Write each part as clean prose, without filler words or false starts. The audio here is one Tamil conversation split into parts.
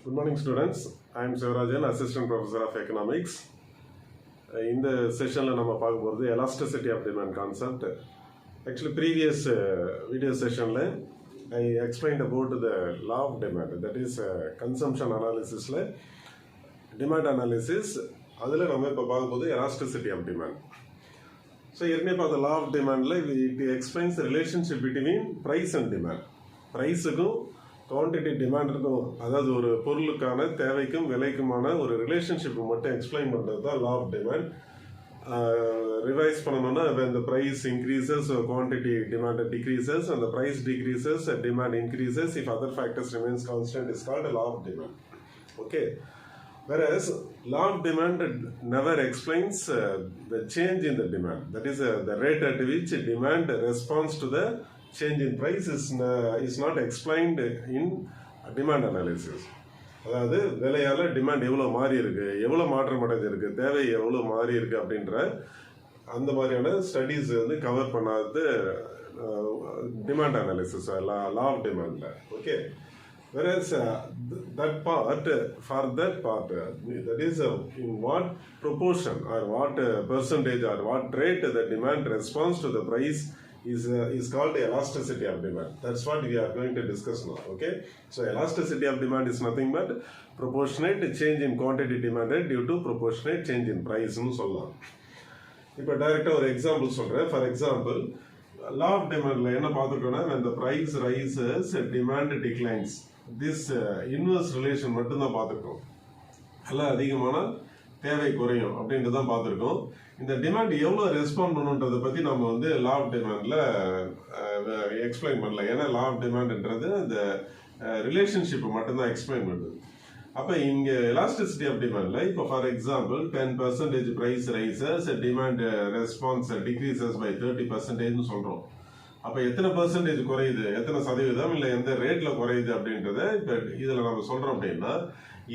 Good morning, students. I am Sivarajan, Assistant Professor of Economics. In the session, we will talk about the elasticity of demand concept. Actually, previous video session, I explained about the law of demand. That is consumption analysis, demand analysis. That is we talk about the elasticity of demand. So, the law of demand it explains the relationship between price and demand. Price quantity demand இருக்கும், அதாவது ஒரு பொருளுக்கான தேவைக்கும் விலைக்குமான ஒரு ரிலேஷன்ஷிப் மட்டும் எக்ஸ்பிளைன் பண்ணுறது தான் லா ஆஃப் டிமாண்ட். ரிவைஸ் பண்ணணும்னா when the price increases quantity demand decreases and the price decreases demand increases if other factors remains constant is called a law of demand. Okay, whereas law of demand never explains the change in the demand, that is the rate at which demand responds to the change in price is not explained in demand analysis. அதாவது விலையால் டிமாண்ட் எவ்வளோ மாறி இருக்கு, எவ்வளோ மாற்றம் அடைஞ்சிருக்கு, தேவை எவ்வளோ மாறி இருக்கு அப்படின்ற அந்த மாதிரியான ஸ்டடீஸ் கவர் பண்ணாது டிமாண்ட் அனாலிசிஸ் லா ஆஃப் டிமாண்டில். Okay, whereas that part that is in what proportion or what percentage or what rate the demand responds to the price is called elasticity of demand. That's what we are going to discuss now. Okay, so elasticity of demand is nothing but proportionate change in quantity demanded due to proportionate change in price nu சொல்லலாம். இப்போ டைரக்டா ஒரு எக்ஸாம்பிள் சொல்றேன். ஃபார் எக்ஸாம்பிள், law of demandல என்ன பார்த்துக்கோனா, when the price rises demand declines, this inverse relation மட்டும் தான் பார்த்துக்கோம். எல்லாம் அதிகமான தேவை குறையும் அப்படின்ட்டு தான் பார்த்துருக்கோம். இந்த டிமாண்ட் எவ்வளோ ரெஸ்பாண்ட் பண்ணுன்றதை பற்றி நம்ம லா ஆஃப் டிமாண்டில் எக்ஸ்பிளைன் பண்ணல. ஏன்னா லா ஆஃப் டிமாண்ட்ன்றது இந்த ரிலேஷன்ஷிப்பை மட்டும்தான் எக்ஸ்பிளைன் பண்ணுது. அப்போ இங்கே எலாஸ்டிசிட்டி ஆஃப் டிமாண்டில் இப்போ for example 10% price rises demand response decreases by 30% சொல்கிறோம். அப்போ எத்தனை பர்சன்டேஜ் குறையுது, எத்தனை சதவீதம் இல்லை எந்த ரேட்டில் குறையுது அப்படின்றத இப்போ இதில் நம்ம சொல்கிறோம் அப்படின்னா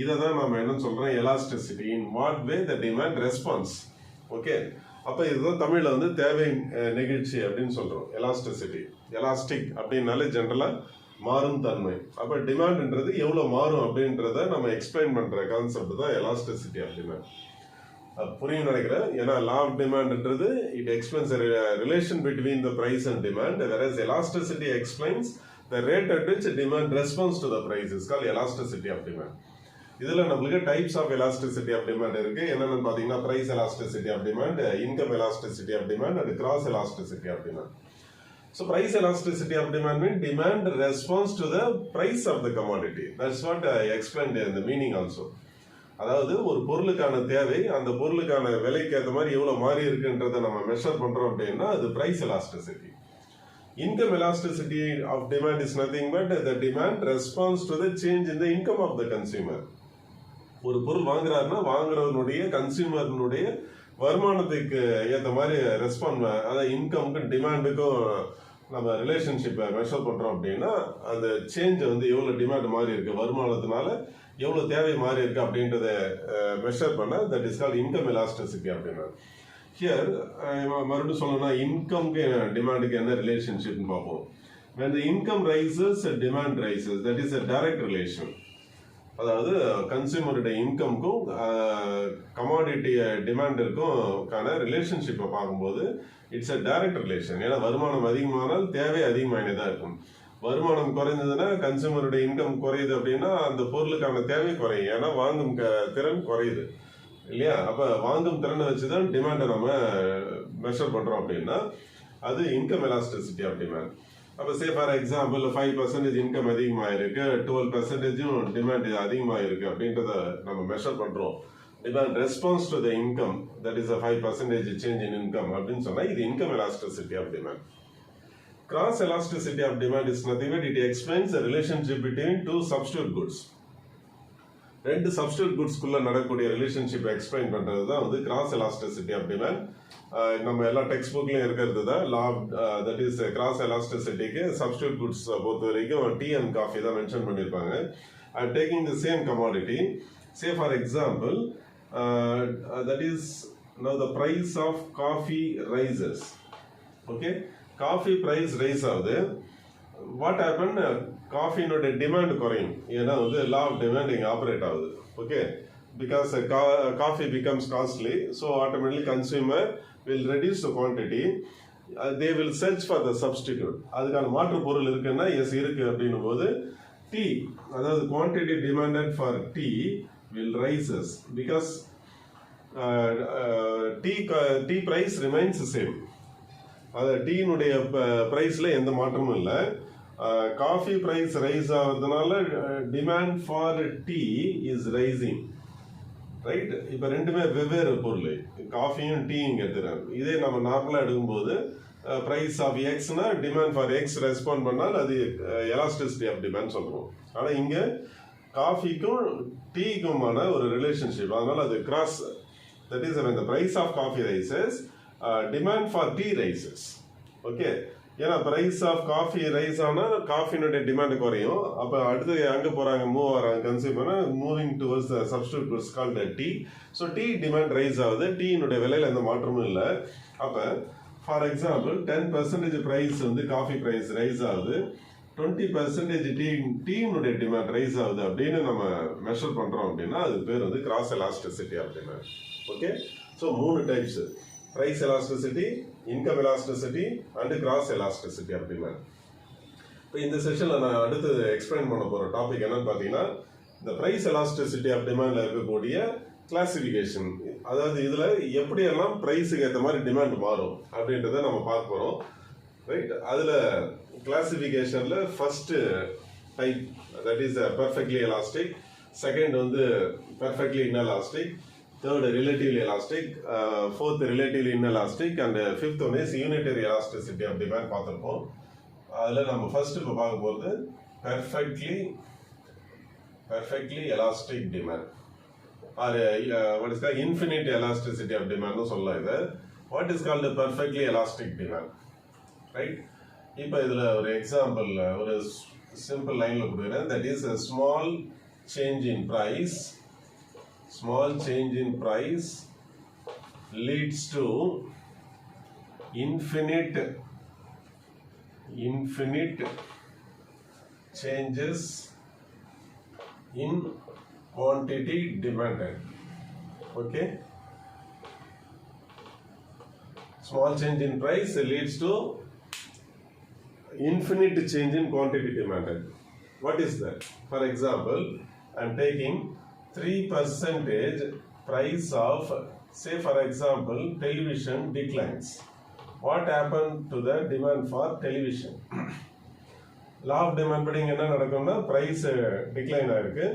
இதை தான் நம்ம என்னன்னு சொல்கிறோம், elasticity. In what way the demand response. Okay, அப்போ இதுதான் தமிழில் தேவை நெகிழ்ச்சி அப்படின்னு சொல்கிறோம். எலாஸ்டிசிட்டி, எலாஸ்டிக் அப்படின்னாலே ஜென்ரலாக மாறும் தன்மை. அப்போ டிமாண்ட்ன்றது எவ்வளோ மாறும் அப்படின்றத நம்ம எக்ஸ்பிளைன் பண்ணுற கான்செப்ட் தான் எலாஸ்டிசிட்டி ஆஃப் டிமாண்ட். புரியும் நினைக்கிறேன். ஏன்னா லா ஆஃப் டிமாண்ட்ன்றது it explains relation between the price and demand, whereas elasticity explains the rate at which demand responds to the price is called elasticity of demand. இதில் நம்மளுக்கு types of elasticity of demand இருக்கு. என்னென்னு பார்த்தீங்கன்னா price elasticity of demand, income elasticity of demand and cross elasticity of demand. So price elasticity of demand means demand responds to the price of the commodity. That's what I explained in the meaning also. அதாவது ஒரு பொருளுக்கான தேவை அந்த பொருளுக்கான விலைக்கு ஏற்ற மாதிரி எவ்வளோ மாறி இருக்குன்றதை நம்ம மெஷர் பண்ணுறோம் அப்படின்னா அது price elasticity. Income elasticity of demand is nothing but the demand response to the change in the income of the consumer. ஒரு பொருள் வாங்குறாருன்னா வாங்குறவனுடைய கன்சியூமர்னுடைய வருமானத்துக்கு ஏற்ற மாதிரி ரெஸ்பாண்ட், அதாவது இன்கமுக்கும் டிமாண்டுக்கும் நம்ம ரிலேஷன்ஷிப்பை மெஷர் பண்ணுறோம் அப்படின்னா அந்த சேஞ்ச் எவ்வளோ டிமாண்ட் மாறி இருக்கு, வருமானத்தினால எவ்வளோ தேவை மாறி இருக்கு அப்படின்றத மெஷர் பண்ண that is called income elasticity அப்படின்னா. ஹியர் மறுபடியும் சொல்லணும்னா இன்கம்க்கு டிமாண்டுக்கு என்ன ரிலேஷன்ஷிப்னு பார்ப்போம். when the income rises demand rises, that is a direct relation. அதாவது கன்சியூமருடைய இன்கம்க்கும் கமாடிட்டி டிமாண்டிற்கும் ரிலேஷன்ஷிப்பை பார்க்கும்போது இட்ஸ் அ டைரக்ட் ரிலேஷன். ஏன்னா வருமானம் அதிகமானால் தேவை அதிகமானே தான் இருக்கும். வருமானம் குறைஞ்சதுன்னா கன்சியூமருடைய இன்கம் குறையுது அப்படின்னா அந்த பொருளுக்கான தேவை குறையும், ஏன்னா வாங்கும் திறன் குறையுது இல்லையா. அப்போ வாங்கும் திறனை வச்சு தான் டிமாண்டை நம்ம மெஷர் பண்ணுறோம் அப்படின்னா அது இன்கம் எலாஸ்டிசிட்டி ஆஃப் டிமாண்ட். அப்போ சே ஃபார் எக்ஸாம்பிள் 5% இன்கம் அதிகமாக இருக்கு, 12% டிமாண்ட் அதிகமாக இருக்கு அப்படின்றத நம்ம மெஷர் பண்ணுறோம். Demand response to the income, that is 5% change in income அப்படின்னு சொன்னால் இது income elasticity of demand. Cross elasticity of demand is nothing but it explains the relationship between two substitute goods. ரெண்டு சப்ஸ்டியூட் குட்ஸ்குள்ள நடக்கக்கூடிய ரிலேஷன்ஷிப் எக்ஸ்பிளைன் பண்றது தான் கிராஸ் எலாஸ்டிசிட்டி ஆஃப் டிமாண்ட். நம்ம எல்லா டெக்ஸ்ட் புக்லயும் இருக்கிறது தான் லா, தட் இஸ் கிராஸ் எலாஸ்டிசிட்டிக்கு சப்ஸ்டியூட் குட்ஸ் பொறுத்த வரைக்கும் டீ அண்ட் காஃபி தான் மென்ஷன் பண்ணியிருப்பாங்க. I am taking the same commodity. Say for example, that is now the price of coffee rises. Okay, coffee price rise ஆகுது. வாட் ஹேப்பன், காஃபினோட டிமாண்ட் குறையும். ஏன்னா வந்து லா ஆஃப் டிமாண்ட் இங்கே ஆப்ரேட் ஆகுது. Okay, because coffee becomes costly, so automatically consumer will reduce the quantity, they will search for the substitute. அதுக்கான மாற்று பொருள் இருக்குன்னா எஸ் இருக்கு அப்படின்னும் போது டீ, அதாவது quantity demanded for tea will rises because tea price remains same. அது டீனுடைய ப்ரைஸில் எந்த மாற்றமும் இல்லை. காஃபி ப்ரைஸ் ரைஸ் ஆகிறதுனால demand for tea is rising, right? இப்போ ரெண்டுமே வெவ்வேறு பொருள், காஃபியும் டீயும் எடுத்துக்கிறாங்க. இதே நம்ம நார்மலாக எடுக்கும்போது ப்ரைஸ் ஆஃப் எக்ஸ்னா டிமாண்ட் ஃபார் எக்ஸ் ரெஸ்பாண்ட் பண்ணால் அது எலாஸ்டிசிட்டி ஆஃப் டிமாண்ட் சொல்கிறோம். ஆனால் இங்கே காஃபிக்கும் டீக்குமான ஒரு ரிலேஷன்ஷிப், அதனால அது cross. That is when the price of coffee rises, demand for tea rises. Okay, ஏன்னா பிரைஸ் ஆஃப் காஃபி ரைஸ் ஆனால் காஃபினுடைய டிமாண்ட் குறையும். அப்போ அடுத்து அங்கே போகிறாங்க, மூவ் ஆகிறாங்க consumer, moving towards the substitute goods called tea. So tea demand rice ஆகுது, டீனுடைய விலையில் எந்த மாற்றமும் இல்லை. அப்போ ஃபார் எக்ஸாம்பிள் 10% ப்ரைஸ் வந்து காஃபி ப்ரைஸ் ரைஸ் ஆகுது, 20% டீனுடைய டிமாண்ட் ரைஸ் ஆகுது அப்படின்னு நம்ம மெஷர் பண்ணுறோம் அப்படின்னா அது பேர் வந்து cross elasticity of demand. Okay, so 3 types: price elasticity, income elasticity and cross elasticity of demand. இப்போ இந்த செஷனில் நான் அடுத்து எக்ஸ்பிளைன் பண்ண போகிற டாபிக் என்னன்னு பார்த்தீங்கன்னா, இந்த ப்ரைஸ் எலாஸ்டிசிட்டி ஆஃப் டிமாண்டில் இருக்கக்கூடிய கிளாசிஃபிகேஷன். அதாவது இதில் எப்படியெல்லாம் ப்ரைஸுக்கு ஏற்ற மாதிரி டிமாண்ட் மாறும் அப்படின்றத நம்ம பார்க்க போகிறோம், ரைட்? அதில் கிளாசிஃபிகேஷனில் first type, that is perfectly elastic, second வந்து perfectly inelastic, third relatively elastic, fourth relatively inelastic, and fifth one is unitary elasticity of demand பார்த்திருப்போம். அதில் நம்ம ஃபர்ஸ்ட் இப்போ பார்க்க போகிறது perfectly elastic demand, or what is called infinite elasticity of demand னு சொல்லலாம். இது what is called the perfectly elastic demand, right? இப்போ இதில் ஒரு எக்ஸாம்பிள் ஒரு சிம்பிள் லைனில் கொடுக்குறேன். that is a small change in price leads to infinite changes in quantity demanded. Okay, small change in price leads to infinite change in quantity demanded. What is that? For example, I am taking 3% price of, say for example, television declines. What happened to the demand for television? Law of demand படி என்ன நடக்கும்னா price decline ஆயிருக்கு.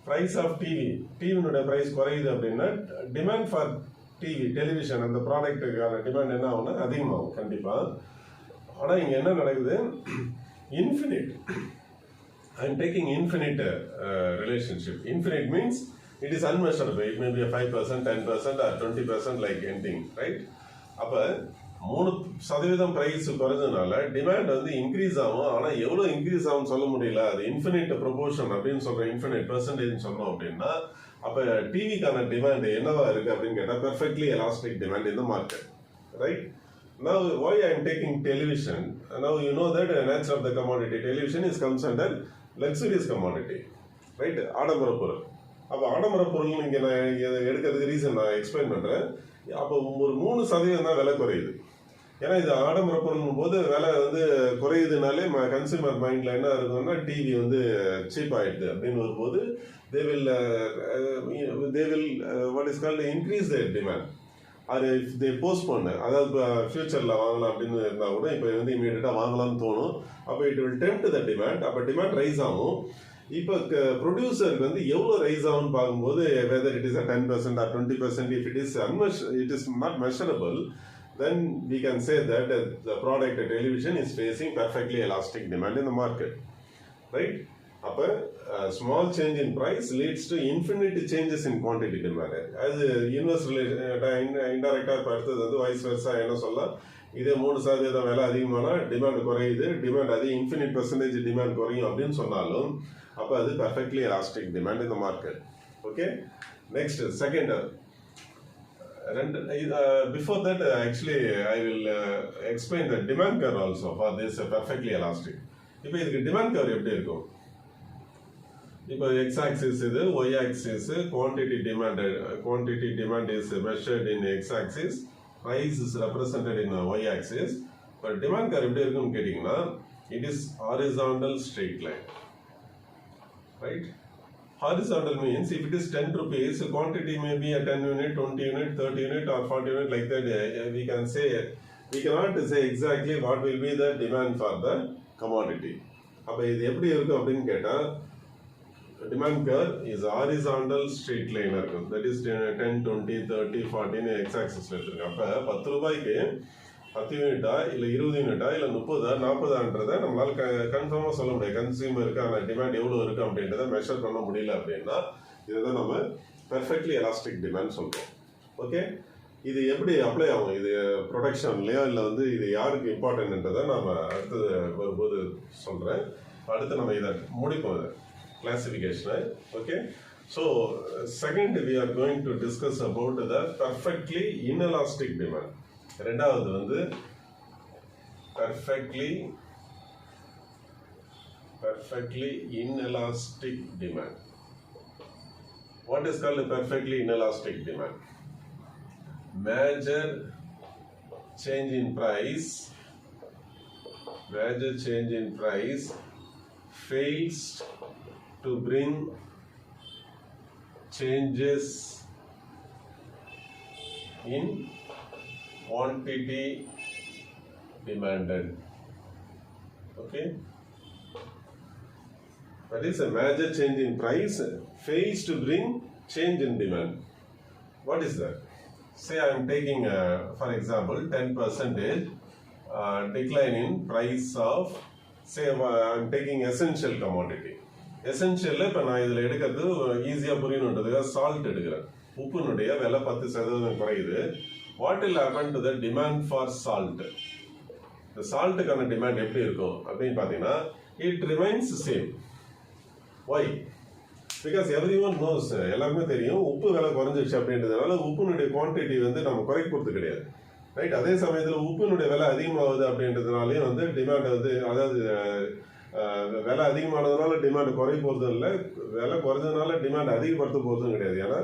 Price of டிவினுடைய price குறையுது அப்படின்னா demand for television அந்த ப்ராடக்ட்டுக்கான டிமாண்ட் என்ன ஆகும்னா அதிகமாகும் கண்டிப்பாக. ஆனால் இங்கே என்ன நடக்குது? infinite. I am taking infinite relationship. Infinite means it is unmeasurable. It may be a 5%, 10% or 20% like anything, right? அப்போ 3% ப்ரைஸ் குறைஞ்சதுனால டிமாண்ட் வந்து இன்க்ரீஸ் ஆகும். ஆனால் எவ்வளோ இன்க்ரீஸ் ஆகும்னு சொல்ல முடியல. அது இன்ஃபினிட் ப்ரொபோர்ஷன் அப்படின்னு சொல்கிறோம், இன்ஃபினிட் பெர்சன்டேஜ் சொன்னோம் அப்படின்னா அப்போ டிவிக்கான டிமாண்ட் என்னவா இருக்குது அப்படின்னு கேட்டால் perfectly elastic demand in the market, right? Now, why I am taking television? Now you know that the nature of the commodity television is comes under luxurious commodity, right? ஆடம்பர பொருள். அப்போ ஆடம்பர பொருள் இங்கே நான் எடுக்கிறதுக்கு ரீசன் நான் எக்ஸ்பிளைன் பண்ணுறேன். அப்போ ஒரு 3% தான் விலை குறையுது. ஏன்னா இது ஆடம்பர பொருளும் போது விலை வந்து குறையுதுனாலே கன்சியூமர் மைண்டில் என்ன இருக்குன்னா டிவி வந்து சீப் ஆகிடுது அப்படின்னு வரும்போது they will what is called increase their demand. அது இஃப் தே போஸ்ட்போன், அதாவது இப்போ ஃபியூச்சரில் வாங்கலாம் அப்படின்னு இருந்தால் கூட இப்போ வந்து இமீடியட்டாக வாங்கலாம்னு தோணும். அப்போ it will tempt the demand. அப்போ டிமாண்ட் ரைஸ் ஆகும். இப்போ ப்ரொடியூசருக்கு வந்து எவ்வளோ ரைஸ் ஆகும்னு பார்க்கும்போது whether it is a 10% or 20%, if it is not measurable, then we can say that the product television is facing perfectly elastic demand in the market, right? அப்போ small change in price leads to infinite changes in quantity demand. அது இன்வெர்ஸ் இன்டைரக்டாக இப்போ அடுத்தது வந்து வைஸ் வெர்ஸா என்ன சொல்லலாம், இதே 3% விலை அதிகமானால் டிமாண்ட் குறையுது, டிமாண்ட் அதே இன்ஃபினிட் பெர்சன்டேஜ் டிமாண்ட் குறையும் அப்படின்னு சொன்னாலும் அப்போ அது perfectly elastic demand in the market. Okay, next second before that actually I will explain the demand curve also for this perfectly elastic. இப்போ இதுக்கு டிமாண்ட் கர்வ் எப்படி இருக்கும்? இப்போ x axis இது, y axis quantity demand is measured in x axis, price is represented in y axis. But demand curve எப்படி இருக்கும்னு கேட்டிங்கன்னா it is horizontal straight line, right? Horizontal means if it is 10 rupees, quantity may be a 10 unit, 20 unit, 30 unit or 40 unit, like that. We cannot say exactly what will be the demand for the commodity. அப்போ இது எப்படி இருக்கும் அப்படின்னு கேட்டால் demand curve is horizontal straight line இருக்கும். That is 10, 20, 30, 40 x axis எடுத்துருங்க. அப்போ 10 ரூபாய்க்கு 10 யூனிட்டா இல்லை 20 யூனிட்டா இல்லை 30, 40ன்றதை நம்மளால கன்ஃபார்மாக சொல்ல முடியாது. கன்சியூமருக்கான டிமாண்ட் எவ்வளோ இருக்குது அப்படின்றத மெஷர் பண்ண முடியல அப்படின்னா இதுதான் நம்ம பெர்ஃபெக்ட்லி எலாஸ்டிக் டிமாண்ட் சொல்கிறோம். ஓகே, இது எப்படி அப்ளை ஆகும்? இது ப்ரொடக்ஷன்லையோ இல்லை இது யாருக்கு இம்பார்ட்டன்ட்ன்றதை நாம் அடுத்தது வரும்போது சொல்கிறேன். அடுத்து நம்ம இதை முடிப்போம், இதை கிளாசிஃபிகேஷனை. Okay, so second we are going to discuss about the perfectly inelastic demand. ரெண்டாவது perfectly inelastic demand. What is called a perfectly inelastic demand? Major change in price fails to bring changes in quantity demanded. Okay, that is a major change in price fails to bring change in demand. What is that? Say I am taking for example 10% decline in price of, say I am taking essential commodity. Essential இப்போ நான் இதில் எடுக்கிறது ஈஸியாக புரியணுன்றதுக்காக சால்ட் எடுக்கிறேன். உப்புனுடைய விலை 10% குறையுது. What will happen to the demand for salt? The saltக்கான டிமாண்ட் எப்படி இருக்கும் அப்படின்னு பார்த்தீங்கன்னா it remains same. Why? Because everyone knows, எல்லாருமே தெரியும் உப்பு விலை குறைஞ்சிருச்சு அப்படின்றதுனால உப்புனுடைய குவான்டிட்டி நம்ம குறைக்க போகிறது கிடையாது, ரைட்? அதே சமயத்தில் உப்புனுடைய விலை அதிகமாகுது அப்படின்றதுனாலையும் டிமாண்ட் அதாவது விலை அதிகமானதுனால டிமாண்ட் குறைய போகிறதும் இல்லை, விலை குறைஞ்சதுனால டிமாண்ட் அதிகப்படுத்த போகிறதும் கிடையாது. ஏன்னா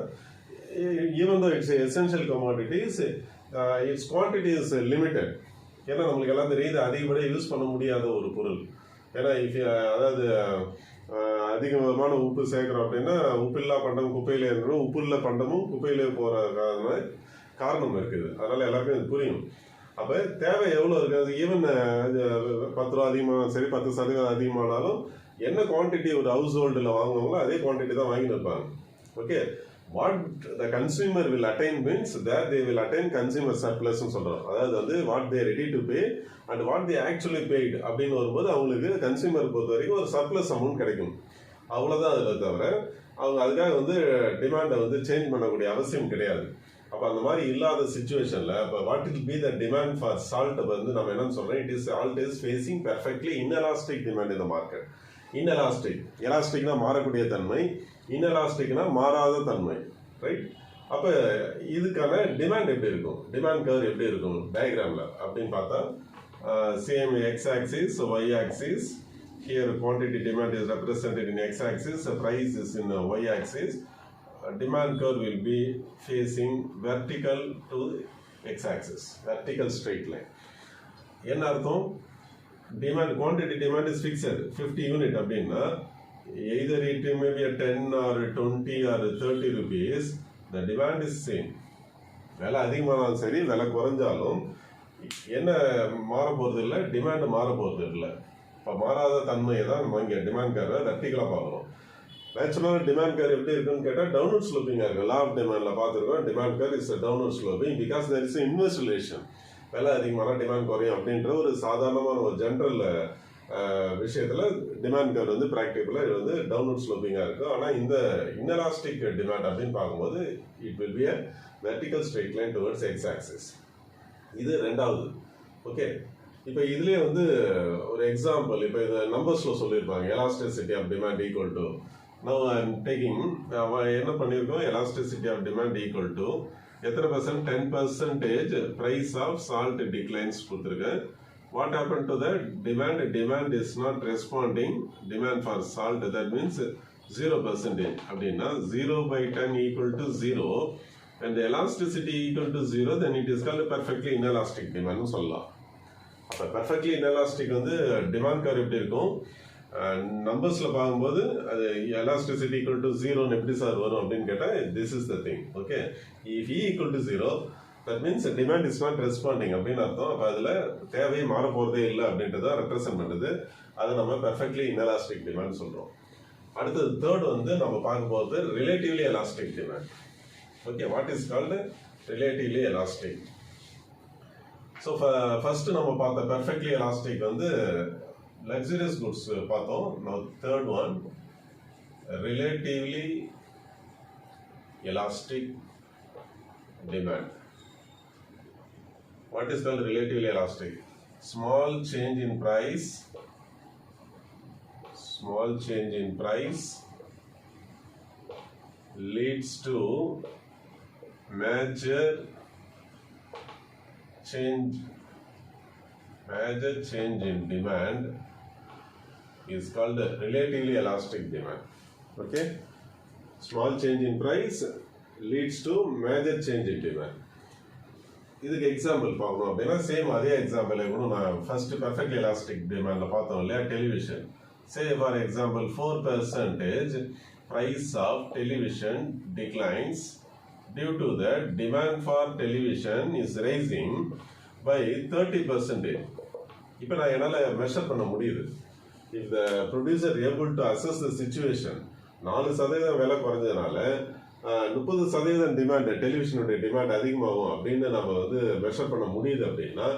even though it's essential commodities, its quantity is limited. ஏன்னா நம்மளுக்கு எல்லாம் தெரியுது அதிகப்படியாக யூஸ் பண்ண முடியாத ஒரு பொருள். ஏன்னா அதாவது அதிகமான உப்பு சேர்க்குறோம் அப்படின்னா உப்பில்லா பண்டம் குப்பையிலே இருக்கிறோம், உப்புள்ள பண்டமும் குப்பையிலே போகிற காரணம் இருக்குது. அதனால் எல்லாருக்கும் இது புரியும். அப்போ தேவை எவ்வளோ இருக்காது, ஈவன் 10 ரூபா அதிகமானாலும் சரி 10% அதிகமானாலும் என்ன குவான்டிட்டி ஒரு ஹவுஸ் ஹோல்டில் வாங்குவாங்களோ அதே குவான்டிட்டி தான் வாங்கிட்டு இருப்பாங்க. Okay, what the consumer will attain means that they will attain consumer surplus னு சொல்கிறோம். அதாவது what they are ready to pay and what they actually paid அப்படின்னு வரும்போது அவங்களுக்கு கன்சியூமர் பொறுத்த வரைக்கும் ஒரு சர்ப்ளஸ் அமௌண்ட் கிடைக்கும். அவ்வளோதான் அதில் தவிர அவங்க அதுக்காக டிமாண்டை சேஞ்ச் பண்ணக்கூடிய அவசியம் கிடையாது. அப்போ அந்த மாதிரி இல்லாத சுச்சுவேஷனில் இப்போ what will be the demand for salt நம்ம என்னன்னு சொல்கிறோம், salt is facing perfectly inelastic demand இந்த மார்க்கெட். இன்எலாஸ்டிக், எலாஸ்டிக்னா மாறக்கூடிய தன்மை, இன்எலாஸ்டிக்னா மாறாத தன்மை, ரைட்? அப்போ இதுக்கான டிமாண்ட் எப்படி இருக்கும், டிமாண்ட் கர்வ் எப்படி இருக்கும் டயக்ராமில் அப்படின்னு பார்த்தா same X axis Y axis. Here quantity demand is represented in x axis, price is in y axis. Demand curve will be facing vertical to x axis, vertical straight line. என்ன அர்த்தம்? Demand, quantity demand is fixed 50 unit அப்படின்னா either it may be a 10 or 20 or 30 rupees, the demand is same. விலை அதிகமானாலும் சரி விலை குறைஞ்சாலும் என்ன மாற போகிறது இல்லை, டிமாண்ட் மாற போகிறது இல்லை. இப்போ மாறாத தன்மையை தான் நம்ம இங்கே டிமாண்ட் கர்வை வெர்டிகலாக பார்க்குறோம். நேச்சுரலாக டிமாண்ட் கர்வ் எப்படி இருக்குன்னு கேட்டால் டவுன்வர்ட் ஸ்லோப்பிங்காக இருக்குது. லா ஆஃப் டிமாண்டில் பார்த்துருக்கோம் demand curve is downward sloping because there is inverse relation. விலை அதிகமான டிமாண்ட் குறையும் அப்படின்ற ஒரு சாதாரணமான ஒரு ஜென்ரல் விஷயத்தில் டிமாண்ட் கர்வ் ப்ராக்டிக்கலாக இது டவுன்வர்ட் ஸ்லோப்பிங்காக இருக்குது. ஆனால் இந்த இன்எலாஸ்டிக் டிமாண்ட் அப்படின்னு பார்க்கும்போது it will be a vertical straight line towards X axis. இது ரெண்டாவது. ஓகே, இப்போ இதுலேயே ஒரு எக்ஸாம்பிள் இப்போ இது நம்பர்ஸில் சொல்லியிருப்பாங்க. Elasticity of demand equal to now I am taking என்ன பண்ணியிருக்கோம், elasticity of demand equal to எத்தனை %? 10% ப்ரைஸ் ஆஃப் சால்ட் டிக்ளைன்ஸ் கொடுத்துருக்கேன். what happened to the demand? Demand is not responding. Demand for salt, that means 0%. அப்படின்னா 0 by 10 equal to 0 and the elasticity equal to 0, then it is called perfectly inelastic demand சொல்லலாம். அப்போ perfectly inelastic வந்து demand curve எப்படி இருக்கும்? நம்பர்ஸில் பார்க்கும்போது அது elasticity equal to 0 எப்படி சார் வரும் அப்படின்னு கேட்டால் this is the thing. Okay, if E equal to 0, that means demand is not responding அப்படின்னு அர்த்தம். அப்போ அதில் தேவையை மாற போகிறதே இல்லை அப்படின்றத ரெப்ரசன்ட் பண்ணுது. அதை நம்ம perfectly inelastic demand சொல்கிறோம். அடுத்தது தேர்ட் வந்து நம்ம பார்க்க போகிறது relatively elastic demand. Okay, what is called relatively elastic. So first நம்ம பார்த்த பெர்ஃபெக்ட்லி எலாஸ்டிக் வந்து லக்ஸரியஸ் குட்ஸ் பார்த்தோம். Now third one relatively elastic demand. What is called relatively elastic? Small change in price, small change in price leads to major change in demand is called relatively elastic demand. Okay, small change in price leads to major change in demand. இதுக்கு எக்ஸாம்பிள் பார்க்கணும் அப்படின்னா சேம் அதே எக்ஸாம்பிள் கூட நான் ஃபர்ஸ்ட் பெர்ஃபெக்ட்லி எலாஸ்டிக் டிமாண்ட்ல பார்த்தோம் இல்லையா, television. Say for example 4% price of television declines due to the demand for television is rising by 30%. இப்போ நான் என்னால் மெஷர் பண்ண முடியுது. If the producer able to assess the situation, 4% விலை குறைஞ்சதுனால 30% டிமாண்ட், டெலிவிஷனுடைய டிமாண்ட் அதிகமாகும் அப்படின்னு நம்ம வந்து மெஷர் பண்ண முடியுது அப்படின்னா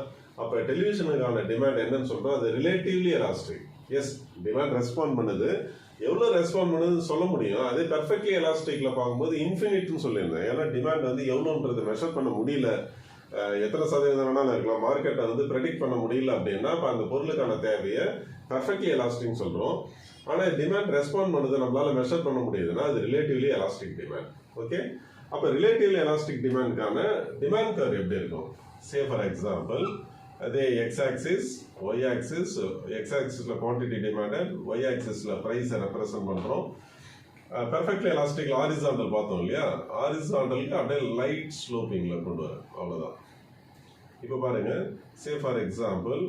அப்போ டெலிவிஷனுக்கான டிமாண்ட் என்னன்னு சொல்கிறோம்? அது relatively elastic. Yes, demand respond பண்ணுது. எவ்வளோ ரெஸ்பாண்ட் பண்ணுதுன்னு சொல்ல முடியும். அதே பெர்ஃபெக்ட்லி எலாஸ்டிக்கில் பார்க்கும்போது இன்ஃபினிட்னு சொல்லியிருந்தேன். ஏன்னா டிமாண்ட் வந்து எவ்வளோன்றது மெஷர் பண்ண முடியல. எத்தனை சதவீதம் வேணாலும் இருக்கலாம். மார்க்கெட்டை வந்து ப்ரெடிக்ட் பண்ண முடியல அப்படின்னா அப்போ அந்த பொருளுக்கான தேவையை பெர்ஃபெக்ட்லி எலாஸ்டிக்னு சொல்கிறோம். ஆனால் டிமாண்ட் ரெஸ்பாண்ட் பண்ணுது, நம்மளால மெஷர் பண்ண முடியுதுன்னா அது ரிலேட்டிவ்லி எலாஸ்டிக் டிமாண்ட். ஓகே, அப்போ ரிலேட்டிவ்லி எலாஸ்டிக் டிமாண்ட்கான டிமாண்ட் கர்வ் எப்படி இருக்கும்? சே ஃபார் எக்ஸாம்பிள் அதே x-axis, y-axis, x-axisல quantity demanded, y-axisல price represent பண்றோம். பெர்ஃபெக்ட்லி எலாஸ்டிக்ல ஹாரிசான்டல் பார்த்தோம் இல்லையா, ஹாரிசான்டலுக்கு அப்படியே லைட் ஸ்லோப்பிங்ல கொண்டு வரும், அவ்வளவுதான். இப்போ பாருங்க, சே ஃபார் எக்ஸாம்பிள்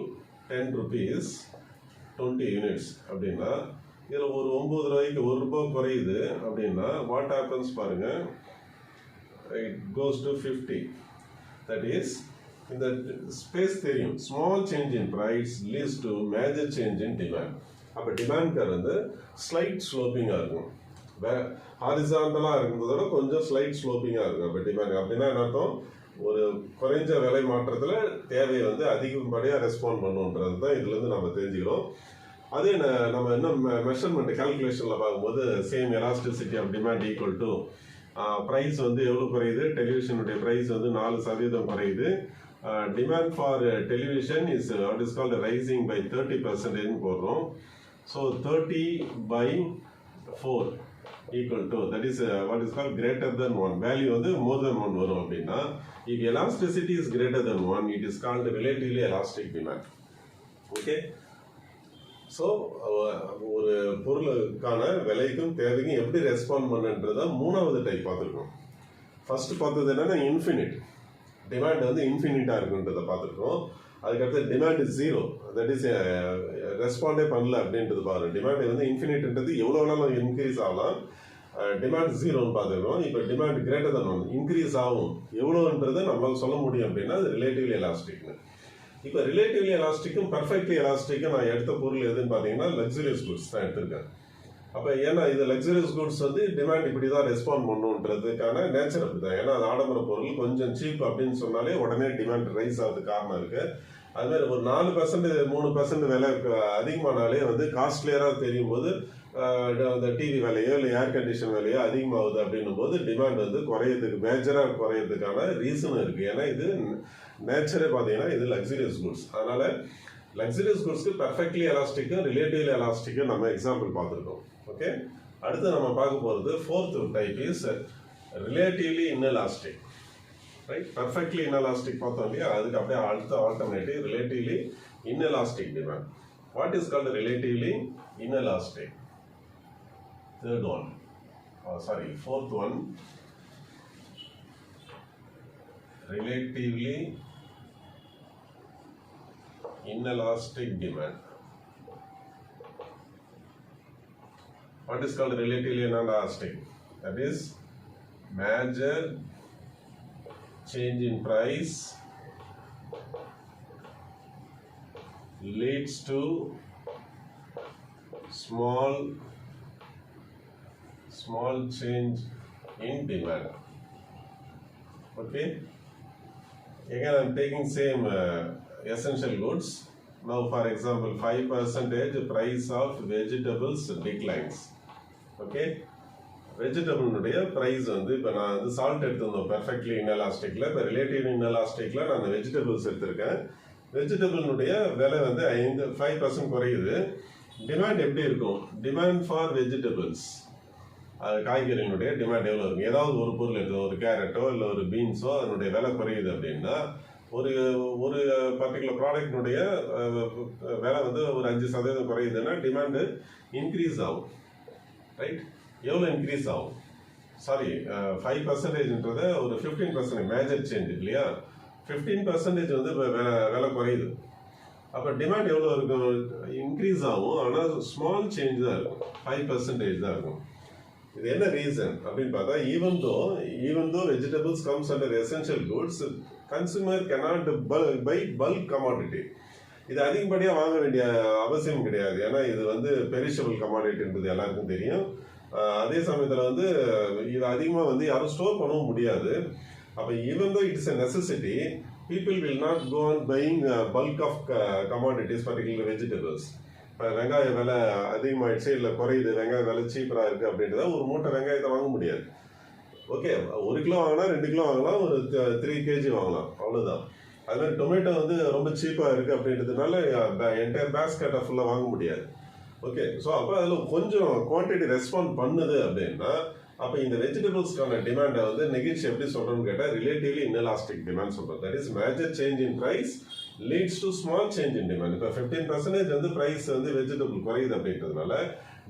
10 rupees 20 units அப்படின்னா இதுல ஒரு 9 ரூபாய்க்கு 1 ரூபாய் குறையுது அப்படின்னா வாட் ஹேப்பன்ஸ் பாருங்க, it goes to 50. That is, இந்த ஸ்பேஸ் தெரியும், small change in price leads to major change in demand. அப்போ டிமாண்ட் கர்வ் வந்து ஸ்லைட் ஸ்லோப்பிங்காக இருக்கும். ஹாரிசான்டலாக இருக்கிறதோட கொஞ்சம் ஸ்லைட் ஸ்லோப்பிங்காக இருக்கும். அப்போ டிமாண்ட் அப்படின்னா என்ன அர்த்தம்? ஒரு குறைஞ்ச விலை மாற்றத்தில் தேவையை வந்து அதிகப்படியாக ரெஸ்பாண்ட் பண்ணுன்றது தான் இதுலேருந்து நம்ம தெரிஞ்சுக்கிறோம். அதே நம்ம என்ன மெஷர்மெண்ட் கால்குலேஷனில் பார்க்கும்போது same elasticity of demand equal to price வந்து எவ்வளோ குறையுது, டெலிவிஷனுடைய ப்ரைஸ் வந்து 4% குறையுது. Demand for television is what is called rising by 30% போடுறோம். So 30 by 4 equal to, that is what is called greater than 1. Value வந்து more than 1 வரும் அப்படின்னா if elasticity is greater than 1, it is called relatively elastic demand. Okay, so ஒரு பொருளுக்கான விலைக்கும் தேவைக்கும் எப்படி ரெஸ்பாண்ட் பண்ணுன்றத மூணாவது டைப் பார்த்துருக்கோம். ஃபர்ஸ்ட் பார்த்தது என்னன்னா இன்ஃபினிட் டிமாண்ட் வந்து இன்ஃபினிட்டாக இருக்குன்றதை பார்த்துருக்கோம். அதுக்கடுத்து டிமாண்ட் இஸ் 0, தட் இஸ் ரெஸ்பாண்டே பண்ணல அப்படின்றது பாருங்க. டிமாண்ட் வந்து இன்ஃபினிட்ன்றது எவ்வளோ வேணாலும் இன்க்ரீஸ் ஆகலாம். டிமாண்ட் 0ன்னு பார்த்துருக்கோம். இப்போ டிமாண்ட் கிரேட்டர் தன் 1 இன்க்ரீஸ் ஆகும், எவ்வளோன்றதை நம்மளால் சொல்ல முடியும் அப்படின்னா அது ரிலேட்டிவ்லி எலாஸ்டிக்னு. இப்போ ரிலேட்டிவ்லி எலாஸ்டிக்கும் பெர்ஃபெக்ட்லி எலாஸ்டிக்கும் நான் எடுத்த பொருள் எதுன்னு பார்த்தீங்கன்னா லக்ஸரியஸ் குட்ஸ் தான் எடுத்திருக்கேன். அப்போ ஏன்னா இது லக்ஸரியஸ் குட்ஸ் வந்து டிமாண்ட் இப்படி தான் ரெஸ்பாண்ட் பண்ணுன்றதுக்கான நேச்சர் அப்படி தான். ஏன்னா அது ஆடம்பர பொருள், கொஞ்சம் சீப் அப்படின்னு சொன்னாலே உடனே டிமாண்ட் ரைஸ் ஆகுது காரணம் இருக்கு. அதுமாதிரி ஒரு 4% 3% விலை அதிகமானாலே வந்து காஸ்ட்லியராக தெரியும் போது அந்த டிவி விலையோ இல்லை ஏர் கண்டிஷன் விலையோ அதிகமாகுது அப்படின்னும் போது டிமாண்ட் வந்து குறையிறதுக்கு மேஜராக குறையிறதுக்கான ரீசனும் இருக்குது. ஏன்னா இது நேச்சரே பார்த்தீங்கன்னா இது லக்ஸரியஸ் குட்ஸ். அதனால லக்ஸரியஸ் குட்ஸ்க்கு பெர்ஃபெக்ட்லி எலாஸ்டிக்கும் ரிலேட்டிவ்லி எலாஸ்டிக்கும் நம்ம எக்ஸாம்பிள் பார்த்துருக்கோம். ஓகே, அடுத்து நம்ம பார்க்க போகிறது fourth type is relatively inelastic. Right, perfectly inelastic பார்த்தோம் இல்லையா, அதுக்கு அப்படியே அடுத்த alternative relatively inelastic demand. What is called relatively inelastic? Third one, fourth one, relatively inelastic demand. What is called relatively inelastic? That is major change in price leads to small change in demand. Okay. Again, I am taking same essential goods. Now, for example, 5% price of vegetables declines. Okay. வெஜிடபிள்னுடைய ப்ரைஸ் வந்து இப்போ நான் வந்து சால்ட் எடுத்திருந்தோம் பெர்ஃபெக்ட்லி இன்எலாஸ்டிக்கில், இப்போ ரிலேட்டிவ் இன்எலாஸ்டிக்கில் நான் வெஜிடபிள்ஸ் எடுத்திருக்கேன். வெஜிடபிள்னுடைய விலை வந்து 5% குறையுது. டிமாண்ட் எப்படி இருக்கும்? டிமாண்ட் ஃபார் வெஜிடபிள்ஸ், காய்கறிகளுடைய டிமாண்ட் எவ்வளோ இருக்கும்? ஏதாவது ஒரு பொருள் எடுத்து, ஒரு கேரட்டோ இல்லை ஒரு பீன்ஸோ அதனுடைய விலை குறையுது அப்படின்னா ஒரு பர்டிகுலர் ப்ராடக்டினுடைய விலை வந்து ஒரு 5% குறையுதுன்னா டிமாண்டு இன்க்ரீஸ் ஆகும். ரைட்? எவ்வளோ இன்க்ரீஸ் ஆகும்? 5%ன்றது ஒரு 15% மேஜர் சேஞ்ச் இல்லையா? 15% வந்து இப்போ விலை குறையுது. அப்போ டிமாண்ட் எவ்வளோ இருக்கும்? இன்க்ரீஸ் ஆகும், ஆனால் ஸ்மால் சேஞ்ச் தான் இருக்கும், 5% தான் இருக்கும். இது என்ன ரீசன் அப்படின்னு பார்த்தா, even though vegetables comes under essential goods, consumer cannot buy bulk commodity. இது அதிகப்படியாக வாங்க வேண்டிய அவசியம் கிடையாது. ஏன்னா இது வந்து பெரிஷபிள் கமாடிட்டின்றது எல்லாருக்கும் தெரியும். அதே சமயத்தில் வந்து இது அதிகமாக வந்து யாரும் ஸ்டோர் பண்ணவும் முடியாது. அப்போ even though it's a necessity, people will not go on buying bulk of commodities, particularly vegetables. இப்போ வெங்காய விலை அதிகமாகிடுச்சு இல்லை குறையுது, வெங்காய விலை சீப்பராக இருக்குது அப்படின்றத ஒரு மூட்டை வெங்காயத்தை வாங்க முடியாது. ஓகே, 1 கிலோ வாங்கினா 2 கிலோ வாங்கலாம், ஒரு 3 kg வாங்கலாம், அவ்வளோதான். அதுமாதிரி டொமேட்டோ வந்து ரொம்ப சீப்பாக இருக்குது அப்படின்றதுனால என்டையர் பேஸ்கெட்டை ஃபுல்லாக வாங்க முடியாது. ஓகே, ஸோ அப்போ அதில் கொஞ்சம் குவான்டிட்டி ரெஸ்பாண்ட் பண்ணுது அப்படின்னா அப்போ இந்த வெஜிடபிள்ஸ்க்கான டிமாண்டை வந்து நெகிழ்ச்சி எப்படி சொல்கிறோன்னு கேட்டால் ரிலேட்டிவ்லி இன்எலாஸ்டிக் டிமாண்ட் சொல்கிறோம். That is major change in price leads to small change in demand. இப்போ 15% வந்து ப்ரைஸ் வந்து வெஜிடபிள் குறையுது அப்படின்றதுனால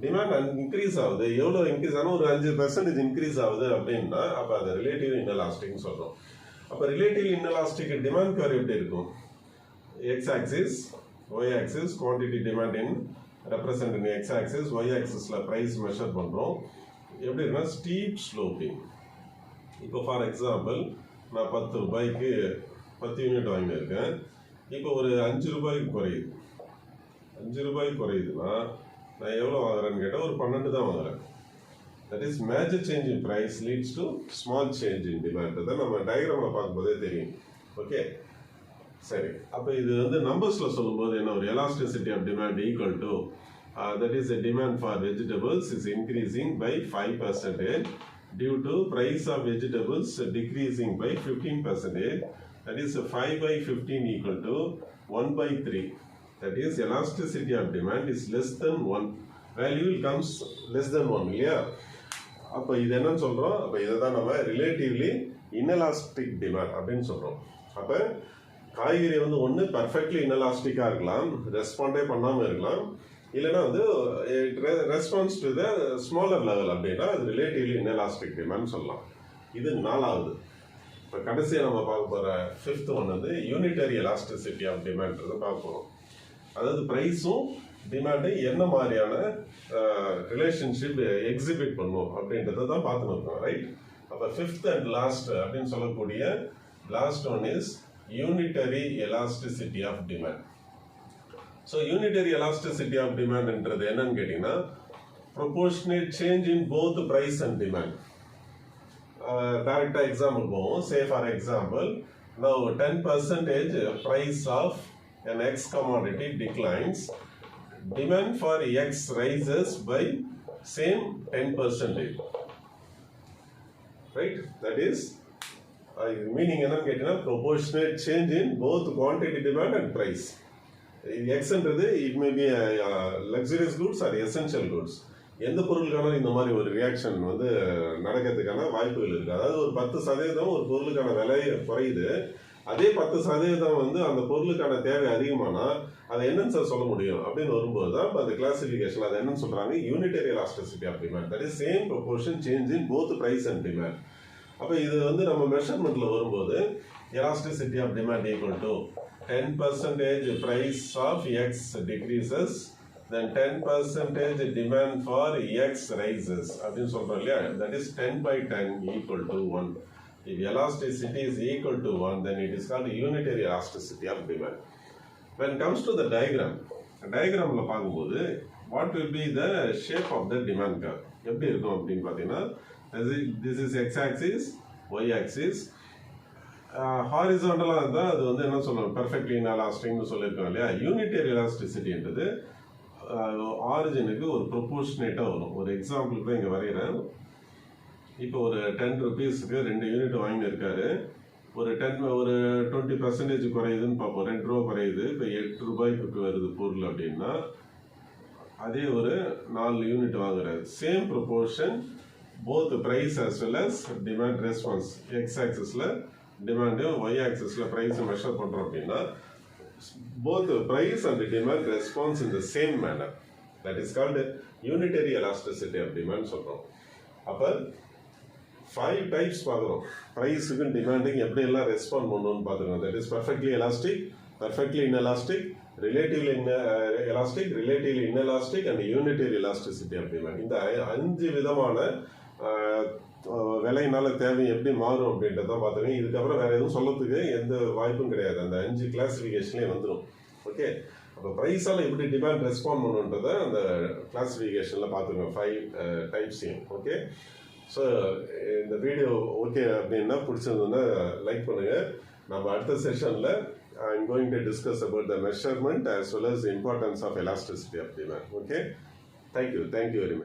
டிமாண்ட் இன்க்ரீஸ் ஆகுது. எவ்வளோ இன்க்ரீஸ் ஆனால் ஒரு 5% இன்க்ரீஸ் ஆகுது அப்படின்னா அப்போ அதை ரிலேட்டிவ் இன்எலாஸ்டிக்னு சொல்கிறோம். அப்போ ரிலேட்டிவ் இன்எலாஸ்டிக் டிமாண்ட் கர்வ் எப்படி இருக்கும்? X axis, Y axis, quantity demand in represent in X axis, Y ஆக்சிஸில் ப்ரைஸ் மெஷர் பண்ணுறோம். எப்படி இருக்குன்னா ஸ்டீப் ஸ்லோப்பிங். இப்போ ஃபார் எக்ஸாம்பிள் நான் 10 ரூபாய்க்கு 10 யூனிட் வாங்கியிருக்கேன். இப்போ ஒரு 5 ரூபாய்க்கு குறையுது. 5 ரூபாய்க்கு குறையுதுன்னா நான் எவ்வளோ வாங்குறேன்னு கேட்டால் ஒரு 12 தான் வாங்குறேன். That is major change in price leads to small change in demand. தான் நம்ம டயக்ராமில் பார்க்கும்போதே தெரியும். ஓகே, சரி. அப்போ இது வந்து நம்பர்ஸில் சொல்லும்போது என்ன, ஒரு elasticity of demand equal to that is the demand for vegetables is increasing by 5% due to price of vegetables decreasing by 15%. That is 5 by 15 equal to 1 by 3. That is elasticity of demand is less than 1. Value comes less than 1 இல்லையா? அப்போ இது என்னன்னு சொல்கிறோம்? அப்போ இதை தான் நம்ம ரிலேட்டிவ்லி இன்எலாஸ்டிக் டிமாண்ட் அப்படின்னு சொல்கிறோம். அப்போ காய்கறி வந்து ஒன்று பர்ஃபெக்ட்லி இன்எலாஸ்டிக்காக இருக்கலாம், ரெஸ்பாண்டே பண்ணாமல் இருக்கலாம், இல்லைன்னா வந்து response to the smaller level அப்படின்னா அது ரிலேட்டிவ்லி இன்எலாஸ்டிக் டிமாண்ட் சொல்லலாம். இது 4வது. இப்போ கடைசியாக நம்ம பார்க்க போகிற 5th ஒன் வந்து யூனிட்டரி எலாஸ்டிசிட்டி ஆஃப் டிமாண்ட்ன்றதை பார்க்க போகிறோம். அதாவது ப்ரைஸும் டிமாண்டும் என்ன மாதிரியான ரிலேஷன்ஷிப் எக்ஸிபிட் பண்ணும் அப்படின்றத தான் பார்த்துன்னு இருக்கோம். ரைட்? அப்போ 5th and last அப்படின்னு சொல்லக்கூடிய last one is unitary elasticity of demand. So unitary elasticity of டிமாண்ட்ன்றது என்னன்னு கேட்டிங்கன்னா proportionate change in both price and demand. டைரக்டாக எக்ஸாம்பிள் போவோம். Say for example now 10% price of an X commodity declines, demand for X rises by same 10%. Right? That is meaning என்னன்னு கேட்டிங்கன்னா proportionate change in both quantity demand and price. எக்ஸ்ன்றது it may be luxurious goods or essential goods. எந்த பொருளுக்கான இந்த மாதிரி ஒரு ரியாக்ஷன் வந்து நடக்கிறதுக்கான வாய்ப்புகள் இருக்குது. அதாவது ஒரு 10% ஒரு பொருளுக்கான விலை குறையுது, அதே 10% வந்து அந்த பொருளுக்கான தேவை அதிகமானா அதை என்னன்னு சார் சொல்ல முடியும் அப்படின்னு வரும்போது தான் அந்த கிளாசிஃபிகேஷன் அதை என்னன்னு சொல்றாங்க unitary elasticity of demand. That is same proportion change in both price and demand. அப்போ இது வந்து நம்ம மெஷர்மெண்ட்ல வரும்போது elasticity of demand equal to 10% price of X decreases, then 10% demand for X rises. அப்படின்னு சொல்றோம் இல்லையா? That is 10/10 equal to 1. If elasticity is equal to 1, then it is called unitary elasticity of demand. When it comes to the diagramல பார்க்கும்போது what will be the shape of the demand curve? எப்படி இருக்கும் அப்படின்னு பார்த்தீங்கன்னா this is X axis, Y axis. ஹாரிசாண்டலாக இருந்தால் அது வந்து என்ன சொல்லணும், பெர்ஃபெக்ட்லி இன்எலாஸ்டிக்னு சொல்லியிருக்கோம் இல்லையா. யூனிட்டரி எலாஸ்டிசிட்டின்றது ஆரிஜினுக்கு ஒரு ப்ரொபோர்ஷனேட்டாக வரும். ஒரு எக்ஸாம்பிளுக்கு தான் இங்கே வரைகிறேன். இப்போ ஒரு 10 rupeesக்கு 2 யூனிட் வாங்கியிருக்காரு. ஒரு 20% குறையுதுன்னு பார்ப்போம். 2 ரூபா குறையுது. இப்போ 8 ரூபாய்க்கு வருது பொருள் அப்படின்னா அதே ஒரு 4 யூனிட் வாங்குறாரு. Same proportion both price as well as demand response. X ஆக்சிஸில் டிமாண்டும் ஒய் ஆக்சிஸில் ப்ரைஸை மெஷர் பண்ணுறோம் அப்படின்னா both price and demand response in the same manner. That is called unitary elasticity of demand சொல்கிறோம். அப்போ 5 types பார்க்குறோம். ப்ரைஸுக்கும் டிமாண்டுக்கும் எப்படி எல்லாம் ரெஸ்பாண்ட் பண்ணணும்னு பார்த்துருக்கோம். That is perfectly elastic, perfectly inelastic, relatively elastic, relatively inelastic and unitary elasticity of demand. இந்த 5 விதமான விலையினால தேவை எப்படி மாறும் அப்படின்றத பார்த்துக்கோங்க. இதுக்கப்புறம் வேற எதுவும் சொல்லத்துக்கு எந்த வாய்ப்பும் கிடையாது. அந்த 5 கிளாசிஃபிகேஷன்லேயே வந்துடும். ஓகே, அப்போ ப்ரைஸால் எப்படி டிமாண்ட் ரெஸ்பாண்ட் பண்ணுன்றதை அந்த கிளாசிஃபிகேஷனில் பார்த்துக்கோங்க 5 டைப்ஸையும். ஓகே, ஸோ இந்த வீடியோ ஓகே அப்படின்னா பிடிச்சிருந்ததுன்னா லைக் பண்ணுங்கள். நம்ம அடுத்த செஷனில் I am going to discuss about the measurement as well as the importance of elasticity of demand. Okay, thank you very much.